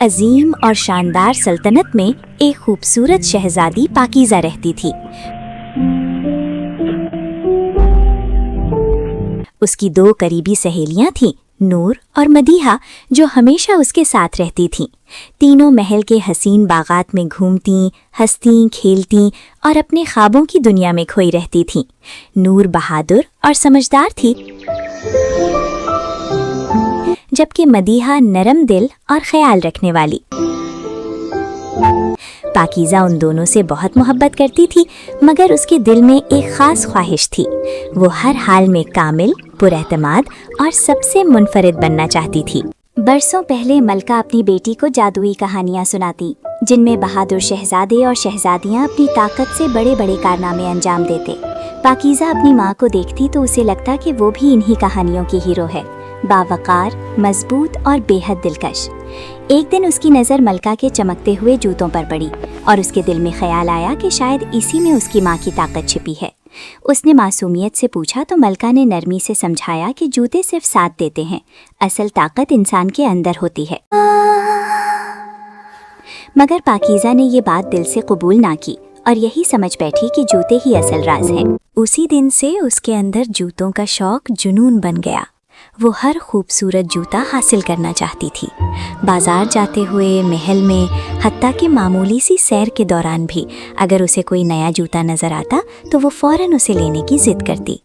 عظیم اور شاندار سلطنت میں ایک خوبصورت شہزادی پاکیزہ رہتی تھی۔ اس کی 2 قریبی سہیلیاں تھیں، نور اور مدیحہ، جو ہمیشہ اس کے ساتھ رہتی تھیں۔ تینوں محل کے حسین باغات میں گھومتیں، ہنستیں، کھیلتیں اور اپنے خوابوں کی دنیا میں کھوئی رہتی تھیں۔ نور بہادر اور سمجھدار تھی، جبکہ مدیحہ نرم دل اور خیال رکھنے والی۔ پاکیزہ ان دونوں سے بہت محبت کرتی تھی، مگر اس کے دل میں ایک خاص خواہش تھی۔ وہ ہر حال میں کامل، پر اعتماد اور سب سے منفرد بننا چاہتی تھی۔ برسوں پہلے ملکہ اپنی بیٹی کو جادوئی کہانیاں سناتی، جن میں بہادر شہزادے اور شہزادیاں اپنی طاقت سے بڑے بڑے کارنامے انجام دیتے۔ پاکیزہ اپنی ماں کو دیکھتی تو اسے لگتا کہ وہ بھی انہی کہانیوں کی ہیرو ہے، باوقار، مضبوط اور بے حد دلکش۔ ایک دن اس کی نظر ملکہ کے چمکتے ہوئے جوتوں پر پڑی اور اس کے دل میں خیال آیا کہ شاید اسی میں اس کی ماں کی طاقت چھپی ہے۔ اس نے معصومیت سے پوچھا تو ملکہ نے نرمی سے سمجھایا کہ جوتے صرف ساتھ دیتے ہیں، اصل طاقت انسان کے اندر ہوتی ہے۔ مگر پاکیزہ نے یہ بات دل سے قبول نہ کی اور یہی سمجھ بیٹھی کہ جوتے ہی اصل راز ہیں۔ اسی دن سے اس کے اندر جوتوں کا شوق جنون بن گیا۔ وہ ہر خوبصورت جوتا حاصل کرنا چاہتی تھی۔ بازار جاتے ہوئے، محل میں، حتیٰ کہ معمولی سی سیر کے دوران بھی اگر اسے کوئی نیا جوتا نظر آتا تو وہ فوراً اسے لینے کی ضد کرتی۔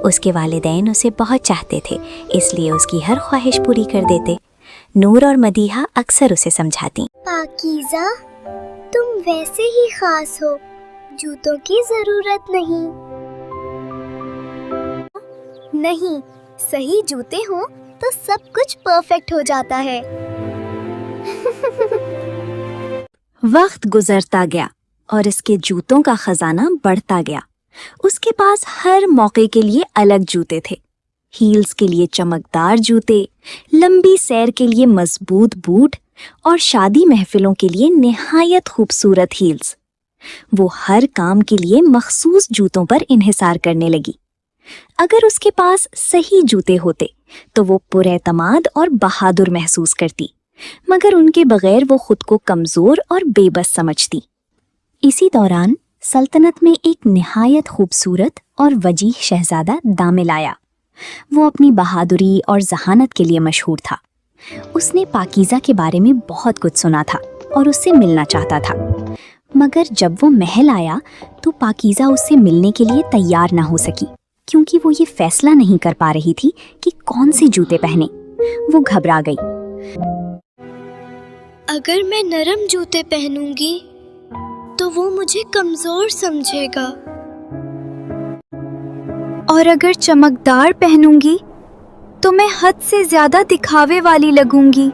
اس کے والدین اسے بہت چاہتے تھے، اس لیے اس کی ہر خواہش پوری کر دیتے۔ نور اور مدیحہ اکثر اسے سمجھاتی، پاکیزہ، تم ویسے ہی خاص ہو، جوتوں کی ضرورت نہیں۔ نہیں، صحیح جوتے ہوں تو سب کچھ پرفیکٹ ہو جاتا ہے۔ وقت گزرتا گیا اور اس کے جوتوں کا خزانہ بڑھتا گیا۔ اس کے پاس ہر موقع کے لیے الگ جوتے تھے، ہیلز کے لیے چمکدار جوتے، لمبی سیر کے لیے مضبوط بوٹ اور شادی محفلوں کے لیے نہایت خوبصورت ہیلز۔ وہ ہر کام کے لیے مخصوص جوتوں پر انحصار کرنے لگی۔ اگر اس کے پاس صحیح جوتے ہوتے تو وہ پر اعتماد اور بہادر محسوس کرتی، مگر ان کے بغیر وہ خود کو کمزور اور بے بس سمجھتی۔ اسی دوران سلطنت میں ایک نہایت خوبصورت اور وجیح شہزادہ دامل آیا۔ وہ اپنی بہادری اور ذہانت کے لیے مشہور تھا۔ اس نے پاکیزہ کے بارے میں بہت کچھ سنا تھا اور اس سے ملنا چاہتا تھا، مگر جب وہ محل آیا تو پاکیزہ اس سے ملنے کے لیے تیار نہ ہو سکی، کیونکہ وہ یہ فیصلہ نہیں کر پا رہی تھی کہ کون سے جوتے پہنے۔ وہ گھبرا گئی۔ اگر میں نرم جوتے پہنوں گی تو وہ مجھے کمزور سمجھے گا، اور اگر چمکدار پہنوں گی تو میں حد سے زیادہ دکھاوے والی لگوں گی۔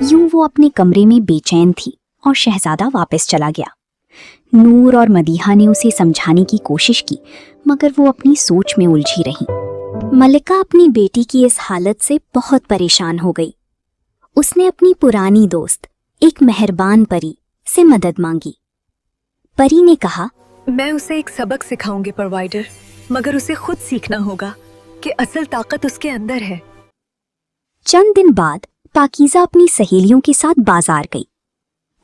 یوں وہ اپنے کمرے میں بے چین تھی اور شہزادہ واپس چلا گیا۔ نور اور مدیحہ نے اسے سمجھانے کی کوشش کی، مگر وہ اپنی سوچ میں الجھی رہی۔ ملکہ اپنی بیٹی کی اس حالت سے بہت پریشان ہو گئی۔ اس نے اپنی پرانی دوست، ایک مہربان پری، سے مدد مانگی۔ پری نے کہا، میں اسے ایک سبق سکھاؤں گی پرووائڈر، مگر اسے خود سیکھنا ہوگا کہ اصل طاقت اس کے اندر ہے۔ چند دن بعد پاکیزہ اپنی سہیلیوں کے ساتھ بازار گئی۔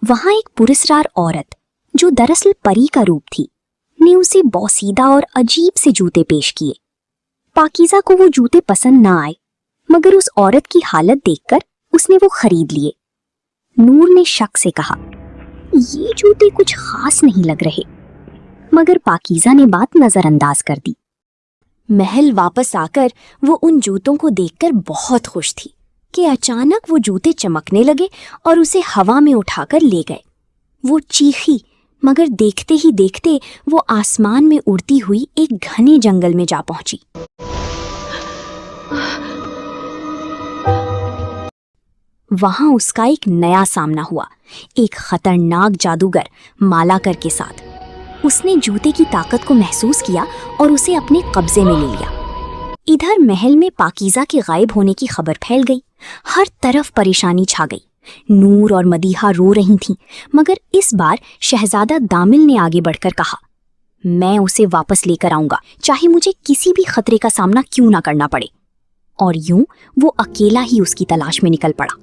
وہاں ایک پراسرار عورت، جو دراصل پری کا روپ تھی، نے اسے بوسیدہ اور عجیب سے جوتے پیش کیے۔ پاکیزہ کو وہ جوتے پسند نہ آئے، مگر اس عورت کی حالت دیکھ کر اس نے وہ خرید لیے۔ نور نے شک سے کہا، یہ جوتے کچھ خاص نہیں لگ رہے، مگر پاکیزہ نے بات نظر انداز کر دی۔ محل واپس آ کر وہ ان جوتوں کو دیکھ کر بہت خوش تھی کہ اچانک وہ جوتے چمکنے لگے اور اسے ہوا میں اٹھا کر لے گئے۔ وہ چیخی، مگر دیکھتے ہی دیکھتے وہ آسمان میں اڑتی ہوئی ایک گھنے جنگل میں جا پہنچی۔ وہاں اس کا ایک نیا سامنا ہوا، ایک خطرناک جادوگر مالاکر کے ساتھ۔ اس نے جوتے کی طاقت کو محسوس کیا اور اسے اپنے قبضے میں لے لیا۔ ادھر محل میں پاکیزہ کے غائب ہونے کی خبر پھیل گئی، ہر طرف پریشانی چھا گئی۔ نور اور مدیحہ رو رہی تھیں، مگر اس بار شہزادہ دامل نے آگے بڑھ کر کہا، میں اسے واپس لے کر آؤں گا، چاہے مجھے کسی بھی خطرے کا سامنا کیوں نہ کرنا پڑے۔ اور یوں وہ اکیلا ہی اس کی تلاش میں نکل پڑا۔